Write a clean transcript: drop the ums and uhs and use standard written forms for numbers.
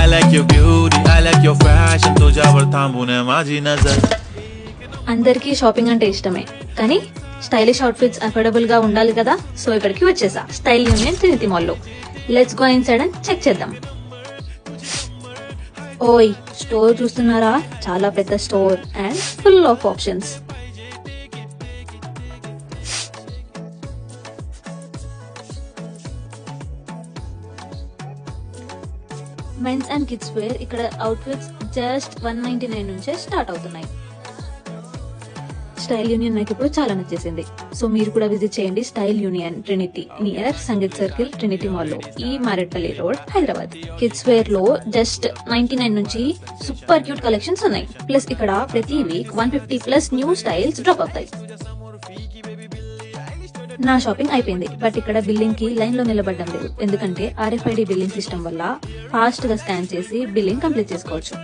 like your beauty, I like your fashion. तुझ्यावर थांबून माझी नजर. అందరికీ షాపింగ్ అంటే ఇష్టమే, కానీ స్టైలిష్ అవుట్ఫిట్స్ అఫోర్డబుల్ గా ఉండాలి కదా. సో ఇక్కడికి వచ్చేసా, స్టైల్ యూనియన్ ట్రినిటీ మాల్ లో. Let's go inside and check చేద్దాం. ఓయ్, స్టోర్ చూస్తున్నారా? చాలా పెద్ద store and full of options. Men's and kids wear ఇక్కడ అవుట్ఫిట్స్ జస్ట్ 199 నుంచే స్టార్ట్ అవుతున్నాయి. స్టైల్ యూనియన్ నాకు ఇప్పుడు చాలా నచ్చేసింది. సో మీరు కూడా విజిట్ చేయండి style union trinity near Sangeet circle, trinity mall లో, ఈ Marredpally road, Hyderabad. Kids wear లో జస్ట్ 99 నుంచి సూపర్ క్యూట్ కలెక్షన్స్ ఉన్నాయి. ప్లస్ ఇక్కడ ప్రతి వీక్ 150+ న్యూ స్టైల్స్ డ్రాప్ అవుతాయి. నా షాపింగ్ అయిపోయింది, బట్ ఇక్కడ బిల్లింగ్ కి లైన్ లో నిలబడడం లేదు, ఎందుకంటే RFID బిల్లింగ్ సిస్టమ్ వల్ల ఫాస్ట్ గా స్కాన్ చేసి బిల్లింగ్ కంప్లీట్ చేసుకోవచ్చు.